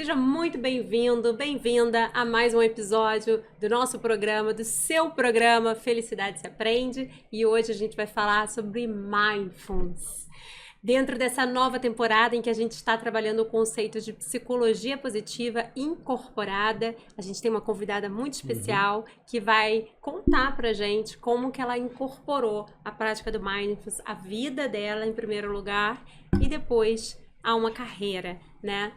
Seja muito bem-vindo, bem-vinda a mais um episódio do nosso programa, do seu programa Felicidade se Aprende. E hoje a gente vai falar sobre Mindfulness. Dentro dessa nova temporada em que a gente está trabalhando o conceito de psicologia positiva incorporada, a gente tem uma convidada muito especial que vai contar pra gente como que ela incorporou a prática do Mindfulness, a vida dela em primeiro lugar e depois a uma carreira, né?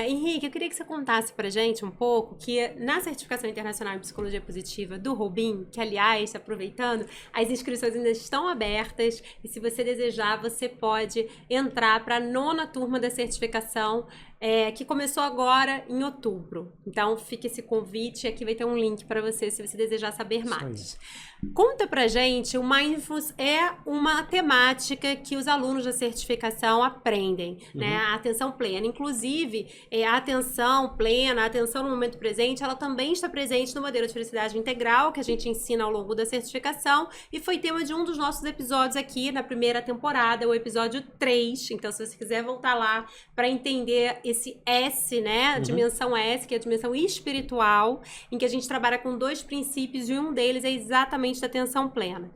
Henrique, eu queria que você contasse pra gente um pouco que na Certificação Internacional em Psicologia Positiva do Robin, que aliás, aproveitando, as inscrições ainda estão abertas e se você desejar, você pode entrar para a 9ª turma da certificação, que começou agora em outubro. Então, fica esse convite, aqui vai ter um link para você se você desejar saber mais. Conta pra gente, o Mindfulness é uma temática que os alunos da certificação aprendem, né? A atenção plena. Inclusive, a atenção plena, a atenção no momento presente, ela também está presente no modelo de felicidade integral que a gente ensina ao longo da certificação e foi tema de um dos nossos episódios aqui na primeira temporada, o episódio 3. Então, se você quiser voltar lá para entender esse S, né? A dimensão S, que é a dimensão espiritual, em que a gente trabalha com 2 princípios e um deles é exatamente da atenção plena.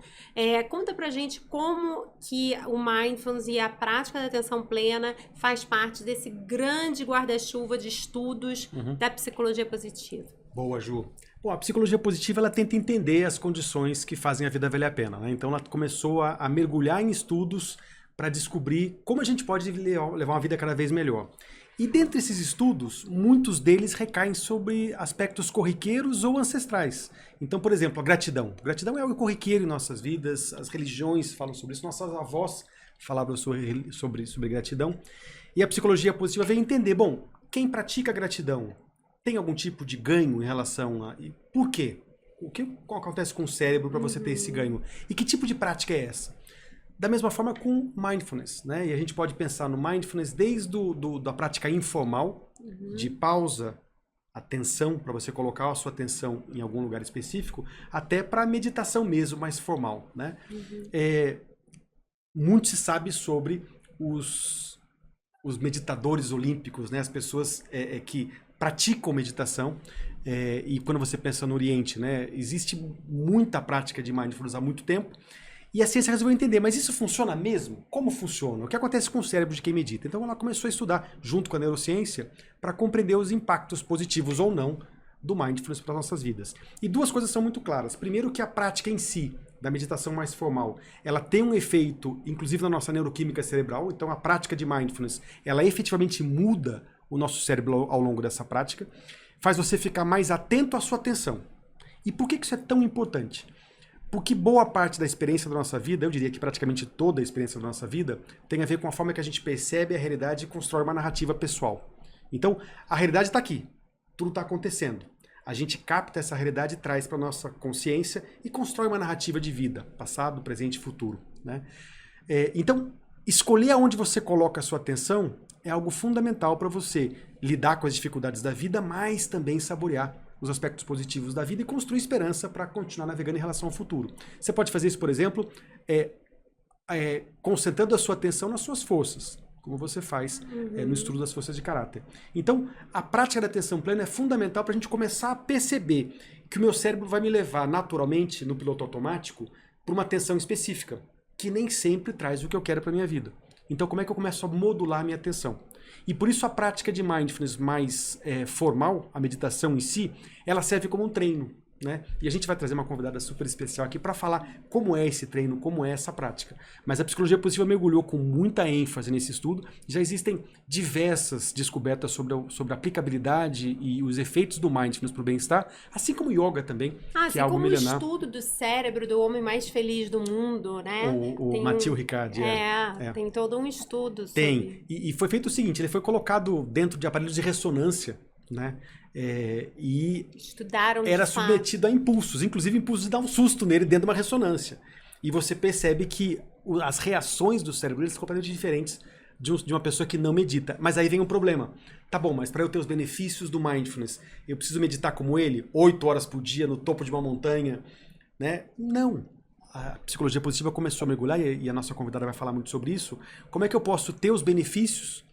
Conta pra gente como que o Mindfulness e a prática da atenção plena faz parte desse grande guarda-chuva de estudos da psicologia positiva. Boa, Ju. Bom, a psicologia positiva ela tenta entender as condições que fazem a vida valer a pena, né? Então ela começou a mergulhar em estudos para descobrir como a gente pode levar uma vida cada vez melhor. E dentre esses estudos, muitos deles recaem sobre aspectos corriqueiros ou ancestrais. Então, por exemplo, a gratidão. Gratidão é algo corriqueiro em nossas vidas, as religiões falam sobre isso, nossas avós falavam sobre gratidão. E a psicologia positiva veio entender, bom, quem pratica gratidão tem algum tipo de ganho em relação a... E por quê? O que acontece com o cérebro para você ter esse ganho? E que tipo de prática é essa? Da mesma forma com Mindfulness, né? E a gente pode pensar no Mindfulness desde da prática informal, de pausa, atenção, para você colocar a sua atenção em algum lugar específico, até para a meditação mesmo, mais formal, né? Muito se sabe sobre os meditadores olímpicos, né? As pessoas que praticam meditação. E quando você pensa no Oriente, né? Existe muita prática de Mindfulness há muito tempo. E a ciência resolveu entender, mas isso funciona mesmo? Como funciona? O que acontece com o cérebro de quem medita? Então ela começou a estudar, junto com a neurociência, para compreender os impactos positivos ou não do Mindfulness para as nossas vidas. E 2 coisas são muito claras. Primeiro que a prática em si, da meditação mais formal, ela tem um efeito, inclusive na nossa neuroquímica cerebral, então a prática de Mindfulness, ela efetivamente muda o nosso cérebro ao longo dessa prática, faz você ficar mais atento à sua atenção. E por que isso é tão importante? Porque boa parte da experiência da nossa vida, eu diria que praticamente toda a experiência da nossa vida, tem a ver com a forma que a gente percebe a realidade e constrói uma narrativa pessoal. Então, a realidade está aqui. Tudo está acontecendo. A gente capta essa realidade, traz para a nossa consciência e constrói uma narrativa de vida. Passado, presente e futuro, né? Então, escolher aonde você coloca a sua atenção é algo fundamental para você lidar com as dificuldades da vida, mas também saborear os aspectos positivos da vida e construir esperança para continuar navegando em relação ao futuro. Você pode fazer isso, por exemplo, concentrando a sua atenção nas suas forças, como você faz no estudo das forças de caráter. Então, a prática da atenção plena é fundamental para a gente começar a perceber que o meu cérebro vai me levar naturalmente, no piloto automático, para uma atenção específica, que nem sempre traz o que eu quero para minha vida. Então, como é que eu começo a modular a minha atenção? E por isso a prática de Mindfulness mais formal, a meditação em si, ela serve como um treino, né? E a gente vai trazer uma convidada super especial aqui para falar como é esse treino, como é essa prática. Mas a psicologia positiva mergulhou com muita ênfase nesse estudo. Já existem diversas descobertas sobre a aplicabilidade e os efeitos do Mindfulness para o bem-estar, assim como o yoga também, que é algo milenar. Assim como o estudo do cérebro do homem mais feliz do mundo, né? O Mathieu Ricard. Tem todo um estudo sobre... Tem. E foi feito o seguinte, ele foi colocado dentro de aparelhos de ressonância, né? E estudaram era submetido a impulsos, inclusive impulsos de dar um susto nele dentro de uma ressonância. E você percebe que as reações do cérebro são completamente diferentes de uma pessoa que não medita. Mas aí vem um problema. Tá bom, mas para eu ter os benefícios do Mindfulness, eu preciso meditar como ele, 8 horas por dia, no topo de uma montanha, né? Não. A psicologia positiva começou a mergulhar, e a nossa convidada vai falar muito sobre isso. Como é que eu posso ter os benefícios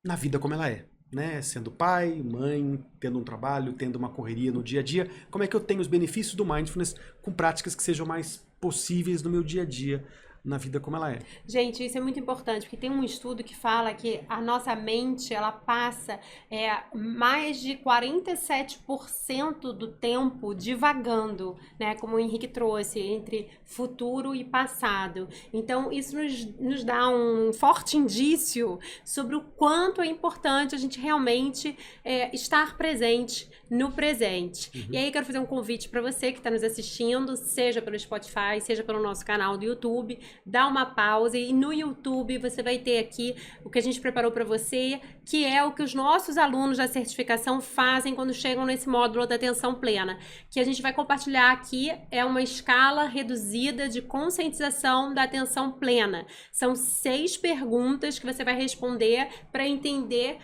na vida como ela é? né? Sendo pai, mãe, tendo um trabalho, tendo uma correria no dia a dia. Como é que eu tenho os benefícios do mindfulness com práticas que sejam mais possíveis no meu dia a dia, na vida como ela é? Gente, isso é muito importante, porque tem um estudo que fala que a nossa mente, ela passa mais de 47% do tempo divagando, né? Como o Henrique trouxe, entre futuro e passado. Então, isso nos dá um forte indício sobre o quanto é importante a gente realmente estar presente no presente. E aí, eu quero fazer um convite para você que está nos assistindo, seja pelo Spotify, seja pelo nosso canal do YouTube, dá uma pausa e no YouTube você vai ter aqui o que a gente preparou para você, que é o que os nossos alunos da certificação fazem quando chegam nesse módulo da atenção plena, que a gente vai compartilhar aqui, é uma escala reduzida de conscientização da atenção plena. São 6 perguntas que você vai responder para entender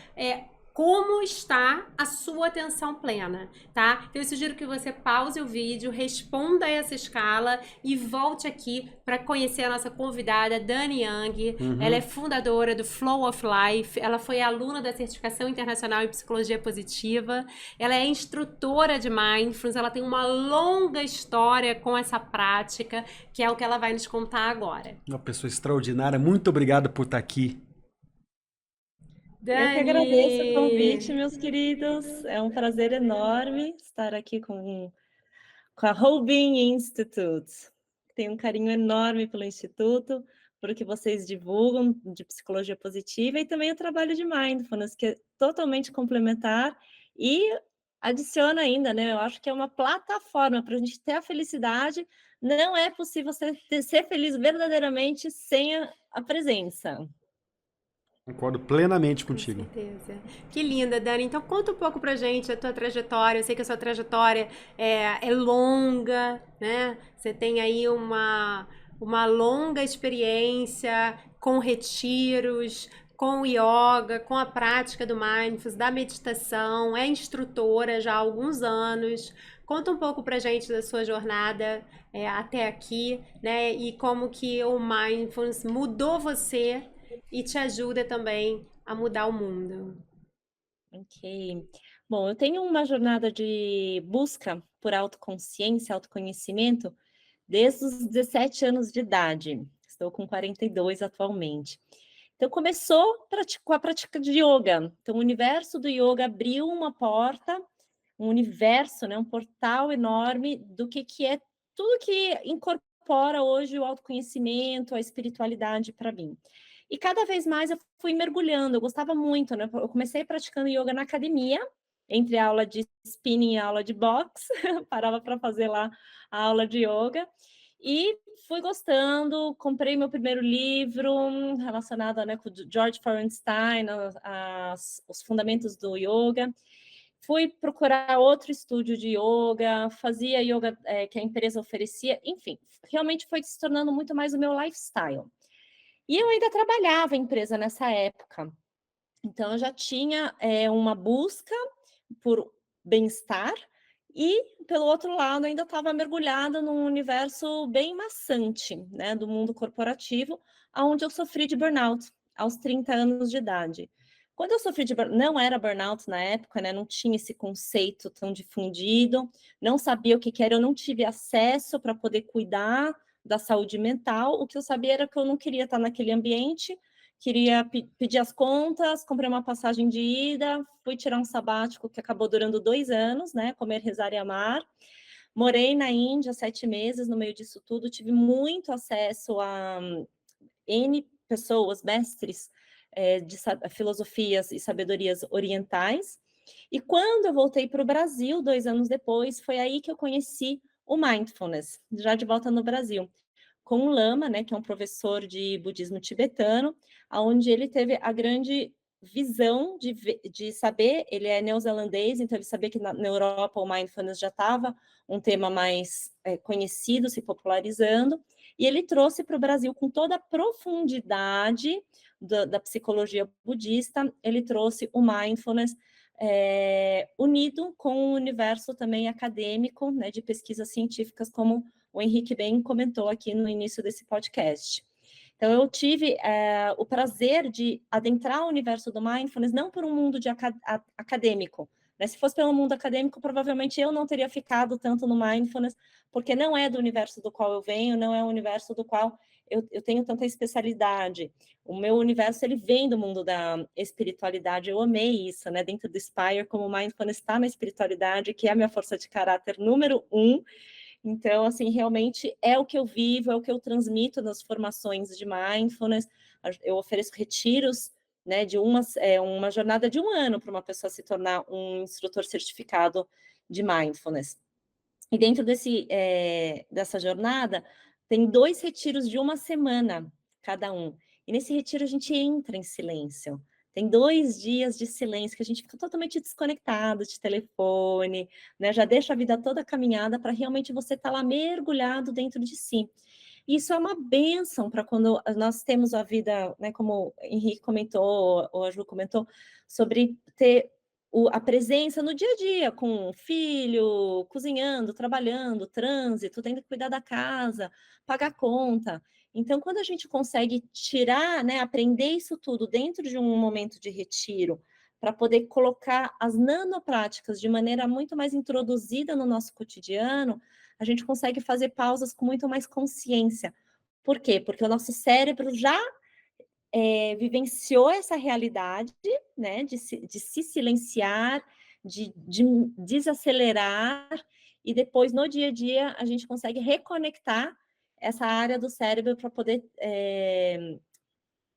como está a sua atenção plena, tá? Então eu sugiro que você pause o vídeo, responda essa escala e volte aqui para conhecer a nossa convidada, Dani Young. Ela é fundadora do Flow of Life, ela foi aluna da Certificação Internacional em Psicologia Positiva, ela é instrutora de Mindfulness, ela tem uma longa história com essa prática, que é o que ela vai nos contar agora. Uma pessoa extraordinária. Muito obrigado por estar aqui. Dani! Eu que agradeço o convite, meus queridos. É um prazer enorme estar aqui com a Holding Institute. Tenho um carinho enorme pelo Instituto, por o que vocês divulgam de psicologia positiva e também o trabalho de Mindfulness, que é totalmente complementar e adiciona ainda, né? Eu acho que é uma plataforma para a gente ter a felicidade. Não é possível ser feliz verdadeiramente sem a presença. Concordo plenamente Com contigo. certeza. Que linda, Dani. Então conta um pouco pra gente a tua trajetória. Eu sei que a sua trajetória é longa, né? Você tem aí uma longa experiência com retiros, com o yoga, com a prática do mindfulness, da meditação, é instrutora já há alguns anos. Conta um pouco pra gente da sua jornada até aqui, né? E como que o mindfulness mudou você e te ajuda também a mudar o mundo. Ok. Bom, eu tenho uma jornada de busca por autoconsciência, autoconhecimento, desde os 17 anos de idade. Estou com 42 atualmente. Então, começou com a prática de yoga. Então, o universo do yoga abriu uma porta, um universo, né, um portal enorme do que é tudo que incorpora hoje o autoconhecimento, a espiritualidade para mim. E cada vez mais eu fui mergulhando, eu gostava muito, né? Eu comecei praticando yoga na academia, entre a aula de spinning e a aula de boxe, parava para fazer lá a aula de yoga, e fui gostando, comprei meu primeiro livro relacionado, né, com o George Feuerstein, os fundamentos do yoga. Fui procurar outro estúdio de yoga, fazia yoga que a empresa oferecia, enfim, realmente foi se tornando muito mais o meu lifestyle. E eu ainda trabalhava em empresa nessa época, então eu já tinha uma busca por bem-estar e, pelo outro lado, ainda estava mergulhada num universo bem maçante, né, do mundo corporativo, onde eu sofri de burnout aos 30 anos de idade. Quando eu sofri de burnout, não era burnout na época, né, não tinha esse conceito tão difundido, não sabia o que era, eu não tive acesso para poder cuidar da saúde mental. O que eu sabia era que eu não queria estar naquele ambiente, queria pedir as contas, comprei uma passagem de ida, fui tirar um sabático que acabou durando 2 anos, né? Comer, rezar e amar. Morei na Índia 7 meses no meio disso tudo, tive muito acesso a N pessoas, mestres de filosofias e sabedorias orientais. E quando eu voltei para o Brasil, 2 anos depois, foi aí que eu conheci o Mindfulness, já de volta no Brasil, com o Lama, né, que é um professor de budismo tibetano, onde ele teve a grande visão de saber, ele é neozelandês, então ele sabia que na Europa o Mindfulness já estava um tema mais conhecido, se popularizando, e ele trouxe para o Brasil com toda a profundidade da psicologia budista, ele trouxe o Mindfulness unido com o universo também acadêmico, né, de pesquisas científicas, como o Henrique bem comentou aqui no início desse podcast. Então, eu tive o prazer de adentrar o universo do Mindfulness, não por um mundo acadêmico, né? Se fosse pelo mundo acadêmico, provavelmente eu não teria ficado tanto no Mindfulness, porque não é do universo do qual eu venho, não é o universo do qual eu tenho tanta especialidade. O meu universo, ele vem do mundo da espiritualidade, eu amei isso, né? Dentro do Spire, como o Mindfulness está na espiritualidade, que é a minha força de caráter número 1. Então, assim, realmente é o que eu vivo, é o que eu transmito nas formações de Mindfulness. Eu ofereço retiros, né, de uma jornada de 1 ano para uma pessoa se tornar um instrutor certificado de Mindfulness. E dentro dessa jornada, tem 2 retiros de 1 semana, cada um. E nesse retiro a gente entra em silêncio. Tem 2 dias de silêncio, que a gente fica totalmente desconectado de telefone, né? Já deixa a vida toda caminhada para realmente você estar lá mergulhado dentro de si. Isso é uma bênção para quando nós temos a vida, né, como o Henrique comentou, ou a Ju comentou, sobre ter a presença no dia a dia, com o filho, cozinhando, trabalhando, trânsito, tendo que cuidar da casa, pagar conta. Então, quando a gente consegue tirar, né, aprender isso tudo dentro de um momento de retiro, para poder colocar as nanopráticas de maneira muito mais introduzida no nosso cotidiano, a gente consegue fazer pausas com muito mais consciência. Por quê? Porque o nosso cérebro já vivenciou essa realidade, né, de se silenciar, de desacelerar, e depois, no dia a dia, a gente consegue reconectar essa área do cérebro para poder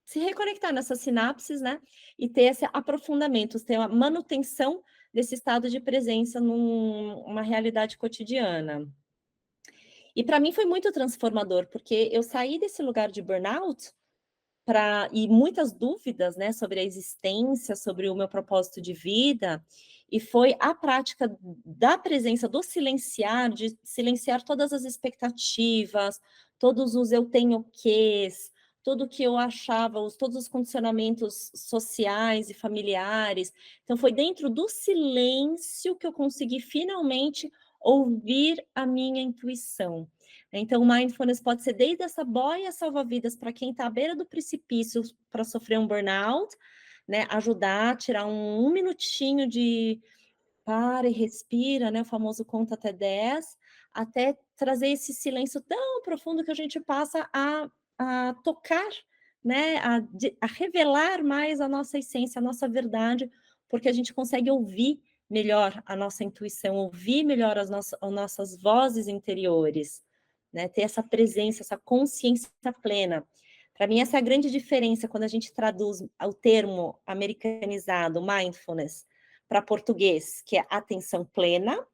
se reconectar nessas sinapses, né, e ter esse aprofundamento, ter a manutenção desse estado de presença numa realidade cotidiana. E para mim foi muito transformador, porque eu saí desse lugar de burnout e muitas dúvidas, né, sobre a existência, sobre o meu propósito de vida, e foi a prática da presença, do silenciar, de silenciar todas as expectativas, todos os eu tenho quês, tudo que eu achava, todos os condicionamentos sociais e familiares. Então, foi dentro do silêncio que eu consegui finalmente ouvir a minha intuição. Então, o Mindfulness pode ser desde essa boia salva-vidas para quem está à beira do precipício para sofrer um burnout, né? Ajudar, tirar um minutinho de para e respira, né? O famoso conta até 10, até trazer esse silêncio tão profundo que a gente passa a tocar, né? A revelar mais a nossa essência, a nossa verdade, porque a gente consegue ouvir melhor a nossa intuição, ouvir melhor as nossas vozes interiores, né? Ter essa presença, essa consciência plena. Para mim, essa é a grande diferença quando a gente traduz o termo americanizado, mindfulness, para português, que é atenção plena,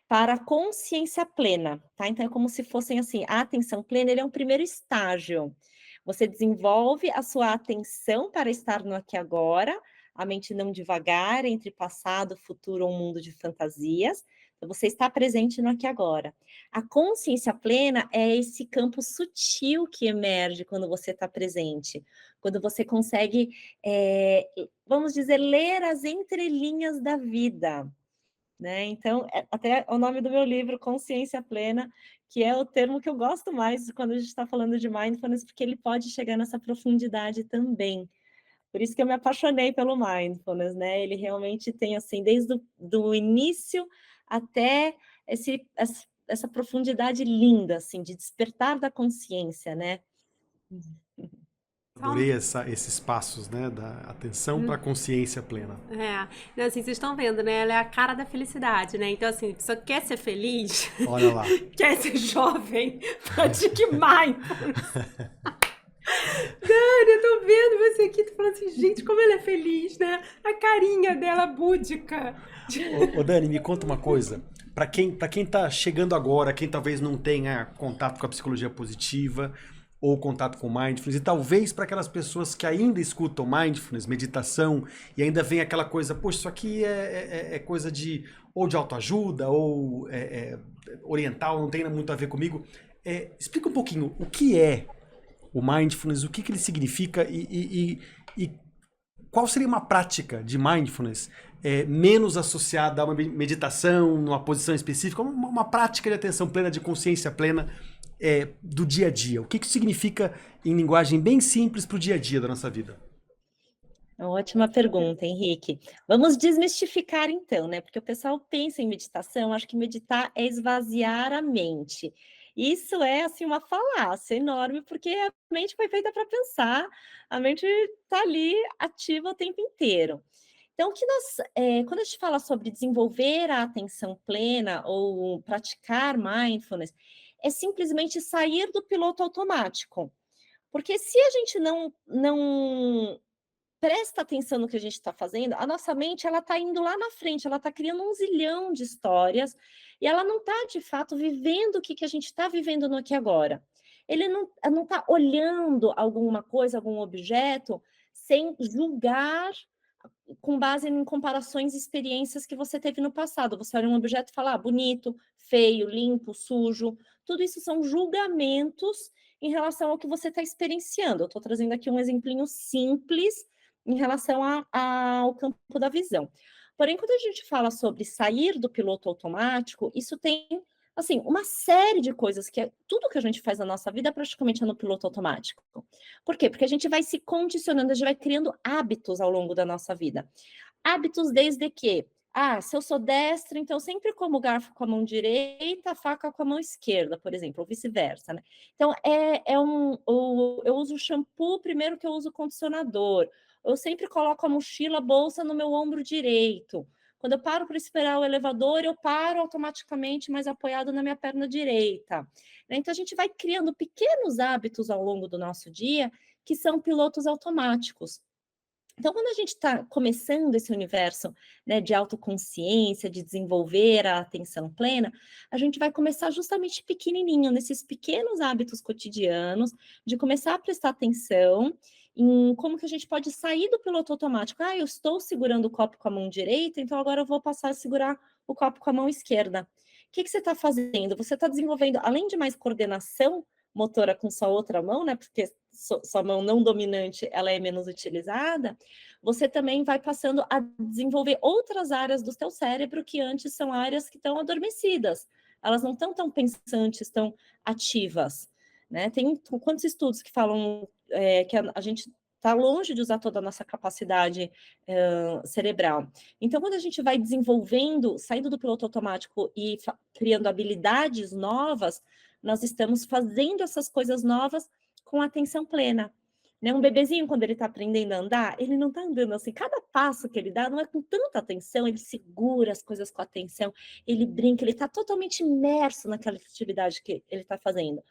para consciência plena, tá? Então, é como se fossem assim, a atenção plena, ele é um primeiro estágio. Você desenvolve a sua atenção para estar no aqui e agora, a mente não divagar entre passado, futuro ou mundo de fantasias. Então, você está presente no aqui e agora. A consciência plena é esse campo sutil que emerge quando você está presente, quando você consegue, vamos dizer, ler as entrelinhas da vida, né? Então, até o nome do meu livro, Consciência Plena, que é o termo que eu gosto mais quando a gente está falando de mindfulness, porque ele pode chegar nessa profundidade também. Por isso que eu me apaixonei pelo mindfulness, né? Ele realmente tem, assim, desde do início até essa profundidade linda, assim, de despertar da consciência, né? Adorei esses passos, né, da atenção para a consciência plena. Então, assim, vocês estão vendo, né? Ela é a cara da felicidade, né? Então, assim, só quer ser feliz, olha lá, quer ser jovem, pratique mindfulness. Dani, eu tô vendo você aqui, tô falando assim, gente, como ela é feliz, né? A carinha dela búdica. Ô Dani, me conta uma coisa. Para quem tá chegando agora, quem talvez não tenha contato com a psicologia positiva ou contato com mindfulness, e talvez para aquelas pessoas que ainda escutam mindfulness, meditação, e ainda vem aquela coisa, poxa, isso aqui é coisa de autoajuda, ou oriental, não tem muito a ver comigo. Explica um pouquinho o que é o mindfulness, o que ele significa e qual seria uma prática de mindfulness menos associada a uma meditação, numa posição específica, uma prática de atenção plena, de consciência plena, do dia a dia? O que isso significa em linguagem bem simples para o dia a dia da nossa vida? Ótima pergunta, Henrique. Vamos desmistificar então, né? Porque o pessoal pensa em meditação, acho que meditar é esvaziar a mente. Isso é assim uma falácia enorme, porque a mente foi feita para pensar, a mente está ali ativa o tempo inteiro. Então, o que quando a gente fala sobre desenvolver a atenção plena ou praticar mindfulness, é simplesmente sair do piloto automático. Porque se a gente não presta atenção no que a gente está fazendo, a nossa mente ela está indo lá na frente, ela está criando um zilhão de histórias e ela não está, de fato, vivendo o que a gente está vivendo no aqui e agora. Ele não está olhando alguma coisa, algum objeto, sem julgar com base em comparações e experiências que você teve no passado. Você olha um objeto e fala, bonito, feio, limpo, sujo. Tudo isso são julgamentos em relação ao que você está experienciando. Eu estou trazendo aqui um exemplinho simples em relação ao campo da visão. Porém, quando a gente fala sobre sair do piloto automático, isso tem, assim, uma série de coisas que tudo que a gente faz na nossa vida praticamente é no piloto automático. Por quê? Porque a gente vai se condicionando, a gente vai criando hábitos ao longo da nossa vida. Hábitos desde que, se eu sou destra, então sempre como garfo com a mão direita, faca com a mão esquerda, por exemplo, ou vice-versa, né? Então, eu uso shampoo primeiro que eu uso condicionador. Eu sempre coloco a mochila, a bolsa no meu ombro direito. Quando eu paro para esperar o elevador, eu paro automaticamente, mas apoiado na minha perna direita. Então, a gente vai criando pequenos hábitos ao longo do nosso dia que são pilotos automáticos. Então, quando a gente está começando esse universo, né, de autoconsciência, de desenvolver a atenção plena, a gente vai começar justamente pequenininho, nesses pequenos hábitos cotidianos, de começar a prestar atenção em como que a gente pode sair do piloto automático. Eu estou segurando o copo com a mão direita, então agora eu vou passar a segurar o copo com a mão esquerda. O que você está fazendo? Você está desenvolvendo, além de mais coordenação motora com sua outra mão, né? Porque sua mão não dominante, ela é menos utilizada, você também vai passando a desenvolver outras áreas do seu cérebro que antes são áreas que estão adormecidas. Elas não estão tão pensantes, tão ativas, né? Tem quantos estudos que falam que a gente está longe de usar toda a nossa capacidade cerebral. Então, quando a gente vai desenvolvendo, saindo do piloto automático e criando habilidades novas, nós estamos fazendo essas coisas novas com atenção plena. Né? Um bebezinho, quando ele está aprendendo a andar, ele não está andando assim. Cada passo que ele dá não é com tanta atenção, ele segura as coisas com atenção, ele brinca, ele está totalmente imerso naquela atividade que ele está fazendo.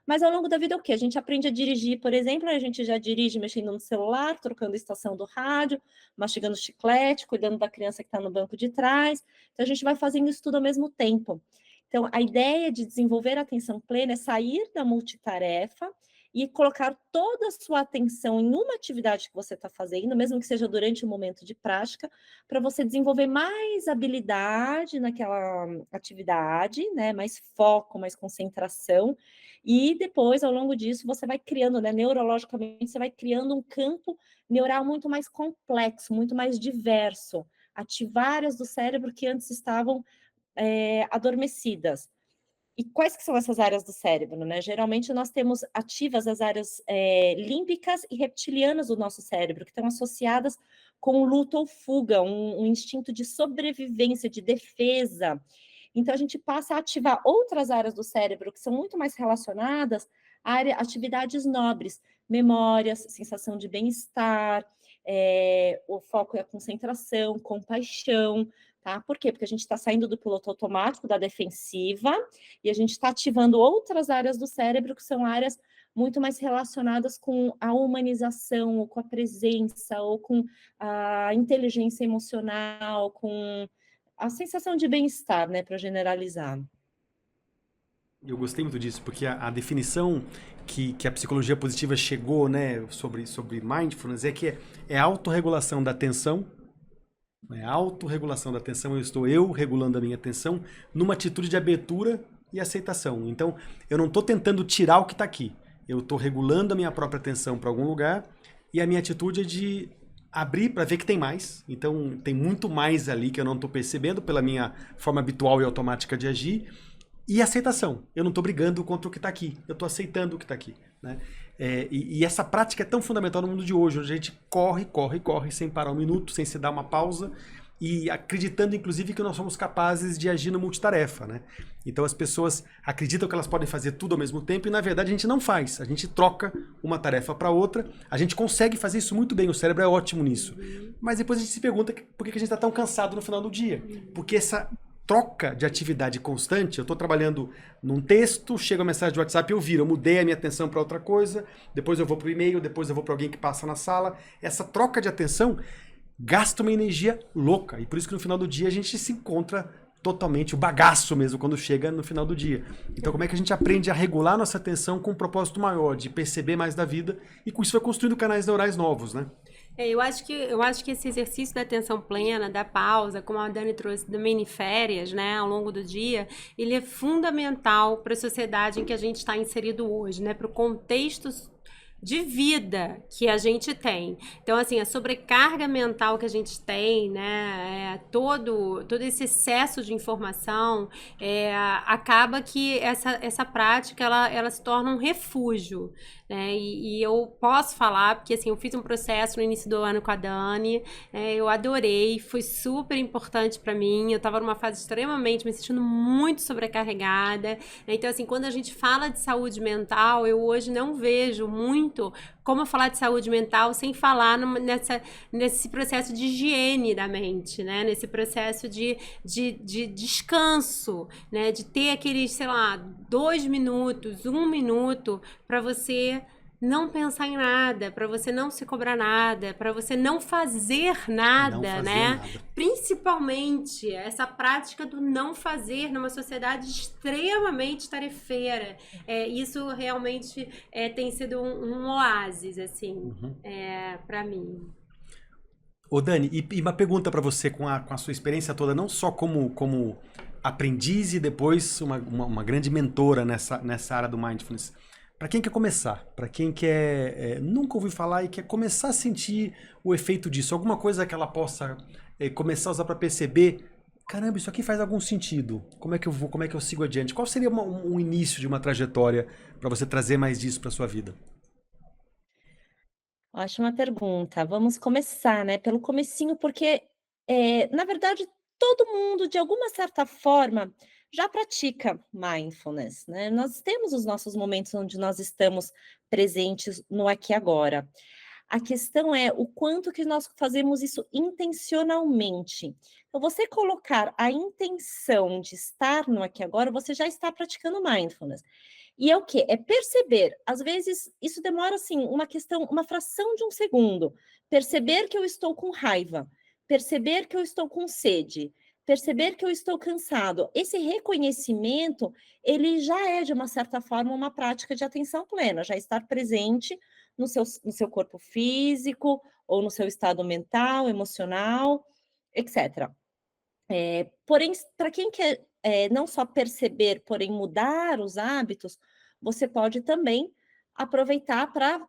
Mas ao longo da vida, o quê? A gente aprende a dirigir, por exemplo, a gente já dirige mexendo no celular, trocando a estação do rádio, mastigando chiclete, cuidando da criança que está no banco de trás. Então, a gente vai fazendo isso tudo ao mesmo tempo. Então, a ideia de desenvolver a atenção plena é sair da multitarefa e colocar toda a sua atenção em uma atividade que você está fazendo, mesmo que seja durante um momento de prática, para você desenvolver mais habilidade naquela atividade, né? Mais foco, mais concentração. E depois, ao longo disso, você vai criando, né? Neurologicamente, você vai criando um campo neural muito mais complexo, muito mais diverso. Ativar áreas do cérebro que antes estavam adormecidas. E quais que são essas áreas do cérebro, né? Geralmente nós temos ativas as áreas límbicas e reptilianas do nosso cérebro, que estão associadas com luta ou fuga, um instinto de sobrevivência, de defesa. Então a gente passa a ativar outras áreas do cérebro que são muito mais relacionadas a atividades nobres, memórias, sensação de bem-estar, o foco é a concentração, compaixão. Tá? Por quê? Porque a gente está saindo do piloto automático, da defensiva, e a gente está ativando outras áreas do cérebro, que são áreas muito mais relacionadas com a humanização, ou com a presença, ou com a inteligência emocional, com a sensação de bem-estar, né, para generalizar. Eu gostei muito disso, porque a definição que a psicologia positiva chegou, né, sobre mindfulness é que é a autorregulação da atenção. É a autorregulação da atenção, eu estou regulando a minha atenção numa atitude de abertura e aceitação. Então, eu não estou tentando tirar o que está aqui. Eu estou regulando a minha própria atenção para algum lugar e a minha atitude é de abrir para ver que tem mais. Então, tem muito mais ali que eu não estou percebendo pela minha forma habitual e automática de agir. E aceitação. Eu não estou brigando contra o que está aqui. Eu estou aceitando o que está aqui. Né? E essa prática é tão fundamental no mundo de hoje, onde a gente corre, corre, corre, sem parar um minuto, sem se dar uma pausa, e acreditando, inclusive, que nós somos capazes de agir no multitarefa. Né? Então as pessoas acreditam que elas podem fazer tudo ao mesmo tempo, e na verdade a gente não faz. A gente troca uma tarefa para outra, a gente consegue fazer isso muito bem, o cérebro é ótimo nisso. Mas depois a gente se pergunta por que a gente está tão cansado no final do dia. Porque essa troca de atividade constante, eu estou trabalhando num texto, chega a mensagem de WhatsApp, eu mudei a minha atenção para outra coisa, depois eu vou para o e-mail, depois eu vou para alguém que passa na sala. Essa troca de atenção gasta uma energia louca, e por isso que no final do dia a gente se encontra totalmente, o bagaço mesmo, quando chega no final do dia. Então como é que a gente aprende a regular nossa atenção com um propósito maior, de perceber mais da vida, e com isso vai construindo canais neurais novos, né? Eu acho que esse exercício da atenção plena, da pausa, como a Dani trouxe, do mini férias, né, ao longo do dia, ele é fundamental para a sociedade em que a gente está inserido hoje, né, para o contexto de vida que a gente tem. Então, assim, a sobrecarga mental que a gente tem, né, todo esse excesso de informação, acaba que essa prática, ela se torna um refúgio, né, e eu posso falar, porque, assim, eu fiz um processo no início do ano com a Dani, eu adorei, foi super importante para mim, eu estava numa fase extremamente, me sentindo muito sobrecarregada, né? Então, assim, quando a gente fala de saúde mental, eu hoje não vejo muito como falar de saúde mental sem falar nesse processo de higiene da mente, né? Nesse processo de descanso, né? De ter aqueles, sei lá, 2 minutos, 1 minuto para você não pensar em nada, para você não se cobrar nada, para você não fazer nada, Não fazer né? nada. Principalmente essa prática do não fazer numa sociedade extremamente tarefeira. Isso realmente tem sido um oásis, assim, para mim. Ô Dani, e uma pergunta para você com a sua experiência toda, não só como aprendiz e depois uma grande mentora nessa área do mindfulness. Para quem quer começar, para quem quer nunca ouviu falar e quer começar a sentir o efeito disso, alguma coisa que ela possa começar a usar para perceber, caramba, isso aqui faz algum sentido. Como é que eu sigo adiante? Qual seria um início de uma trajetória para você trazer mais disso para sua vida? Ótima pergunta. Vamos começar, né, pelo comecinho, porque, na verdade, todo mundo, de alguma certa forma, já pratica mindfulness, né? Nós temos os nossos momentos onde nós estamos presentes no aqui e agora. A questão é o quanto que nós fazemos isso intencionalmente. Então, você colocar a intenção de estar no aqui e agora, você já está praticando mindfulness. E é o quê? É perceber. Às vezes, isso demora, assim, uma fração de um segundo. Perceber que eu estou com raiva. Perceber que eu estou com sede. Perceber que eu estou cansado. Esse reconhecimento, ele já é, de uma certa forma, uma prática de atenção plena. Já estar presente no seu corpo físico, ou no seu estado mental, emocional, etc. Porém, para quem quer não só perceber, porém mudar os hábitos, você pode também aproveitar para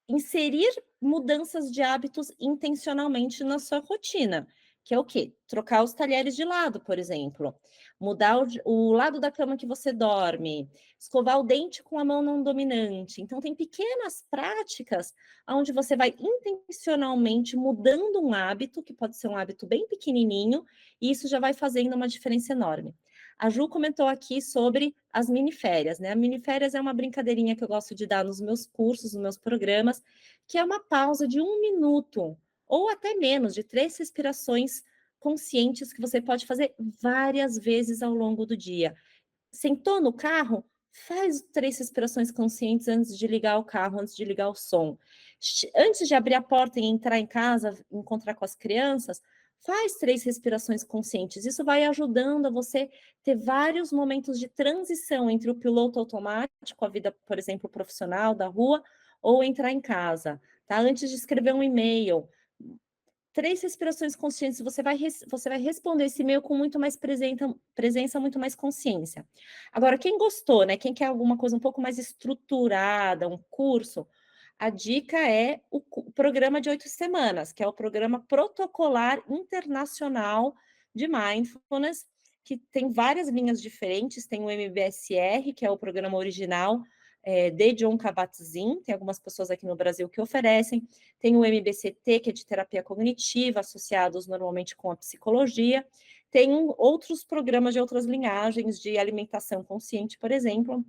inserir mudanças de hábitos intencionalmente na sua rotina, que é o quê? Trocar os talheres de lado, por exemplo, mudar o lado da cama que você dorme, escovar o dente com a mão não dominante. Então, tem pequenas práticas onde você vai intencionalmente mudando um hábito, que pode ser um hábito bem pequenininho, e isso já vai fazendo uma diferença enorme. A Ju comentou aqui sobre as miniférias, né? A miniférias é uma brincadeirinha que eu gosto de dar nos meus cursos, nos meus programas, que é uma pausa de 1 minuto, ou até menos, de 3 respirações conscientes que você pode fazer várias vezes ao longo do dia. Sentou no carro? Faz 3 respirações conscientes antes de ligar o carro, antes de ligar o som. Antes de abrir a porta e entrar em casa, encontrar com as crianças, faz 3 respirações conscientes. Isso vai ajudando a você ter vários momentos de transição entre o piloto automático, a vida, por exemplo, profissional da rua, ou entrar em casa, tá? Antes de escrever um e-mail, 3 respirações conscientes, você vai responder esse e-mail com muito mais presença, muito mais consciência. Agora, quem gostou, né? Quem quer alguma coisa um pouco mais estruturada, um curso, a dica é o programa de 8 semanas, que é o programa protocolar internacional de mindfulness. que tem várias linhas diferentes, tem o MBSR, que é o programa original, de John Kabat-Zinn, tem algumas pessoas aqui no Brasil que oferecem, tem o MBCT, que é de terapia cognitiva, associados normalmente com a psicologia, tem outros programas de outras linhagens, de alimentação consciente, por exemplo.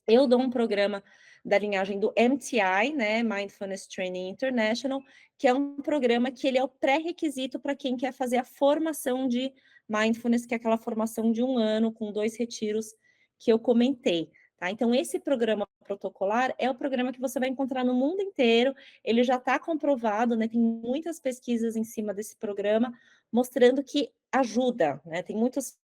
Eu dou um programa da linhagem do MTI, né, Mindfulness Training International, que é um programa que ele é o pré-requisito para quem quer fazer a formação de Mindfulness, que é aquela formação de 1 ano, com 2 retiros que eu comentei. Tá? Então, esse programa protocolar é o programa que você vai encontrar no mundo inteiro, ele já está comprovado, né? Tem muitas pesquisas em cima desse programa, mostrando que ajuda, né? Tem muitos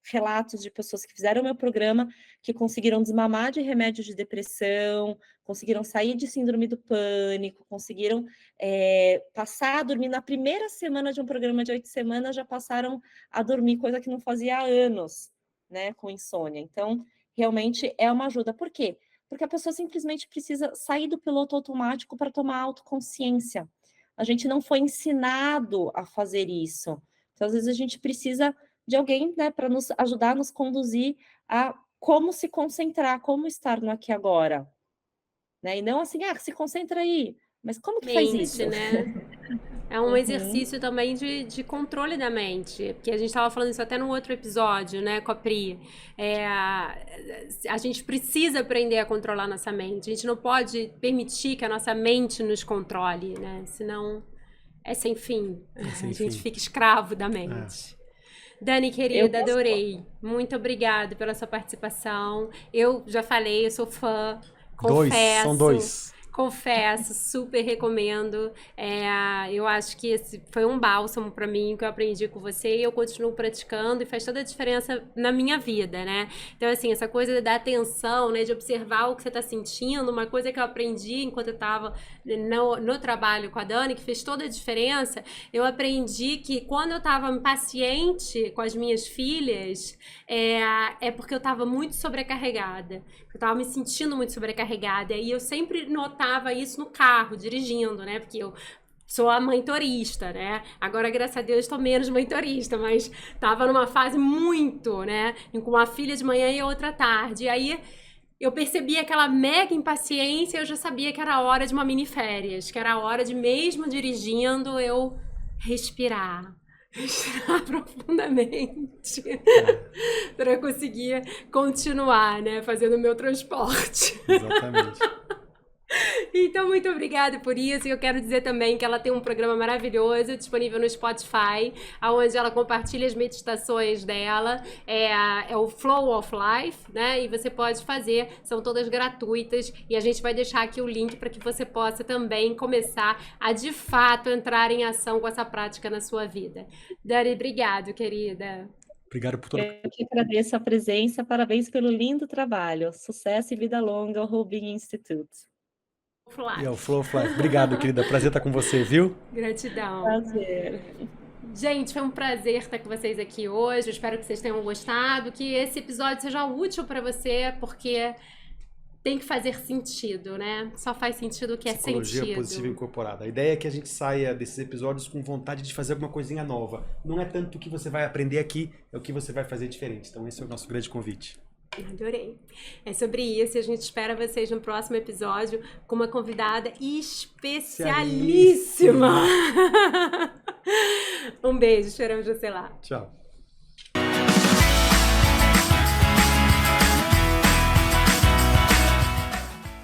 relatos de pessoas que fizeram o meu programa, que conseguiram desmamar de remédios de depressão, conseguiram sair de síndrome do pânico, conseguiram passar a dormir na primeira semana de um programa de 8 semanas, já passaram a dormir, coisa que não fazia há anos, né, com insônia. Então, realmente é uma ajuda. Por quê? Porque a pessoa simplesmente precisa sair do piloto automático para tomar autoconsciência. A gente não foi ensinado a fazer isso. Então, às vezes, a gente precisa de alguém, né, para nos ajudar a nos conduzir a como se concentrar, como estar no aqui e agora. Né? E não assim, se concentra aí. Mas como que faz isso? Mente, né? É um exercício também de controle da mente, porque a gente estava falando isso até no outro episódio, né, com a Pri. A gente precisa aprender a controlar nossa mente, a gente não pode permitir que a nossa mente nos controle, né, senão é sem fim, a gente fica escravo da mente. Dani, querida, adorei. Muito obrigada pela sua participação. Eu já falei, eu sou fã, confesso. São dois. Confesso, super recomendo. Eu acho que esse foi um bálsamo para mim que eu aprendi com você e eu continuo praticando e faz toda a diferença na minha vida, né? Então, assim, essa coisa da atenção, né, de observar o que você está sentindo, uma coisa que eu aprendi enquanto eu estava no trabalho com a Dani, que fez toda a diferença, eu aprendi que quando eu estava impaciente com as minhas filhas, é porque eu estava muito sobrecarregada. Eu estava me sentindo muito sobrecarregada e eu sempre notava isso no carro, dirigindo, né? Porque eu sou a mãe turista, né? Agora, graças a Deus, estou menos mãe turista, mas estava numa fase muito, né? Com uma filha de manhã e outra à tarde. E aí eu percebi aquela mega impaciência e eu já sabia que era a hora de uma mini férias, que era a hora de, mesmo dirigindo, eu respirar profundamente para conseguir continuar, né, fazendo o meu transporte. Exatamente. Então, muito obrigada por isso. E eu quero dizer também que ela tem um programa maravilhoso disponível no Spotify, onde ela compartilha as meditações dela. É o Flow of Life, né? E você pode fazer, são todas gratuitas. E a gente vai deixar aqui o link para que você possa também começar a, de fato, entrar em ação com essa prática na sua vida. Dani, obrigado, querida. Obrigado por tudo. Eu que agradeço a presença. Parabéns pelo lindo trabalho. Sucesso e vida longa ao Rubin Institute. E o Flow of Life. Obrigado, querida. Prazer estar com você, viu? Gratidão. Prazer. Gente, foi um prazer estar com vocês aqui hoje. Eu espero que vocês tenham gostado, que esse episódio seja útil para você, porque tem que fazer sentido, né? Só faz sentido o que é sentido. Psicologia positiva incorporada. A ideia é que a gente saia desses episódios com vontade de fazer alguma coisinha nova. Não é tanto o que você vai aprender aqui, é o que você vai fazer diferente. Então esse é o nosso grande convite. Adorei. É sobre isso e a gente espera vocês no próximo episódio com uma convidada especialíssima. Um beijo, esperamos você lá. Tchau.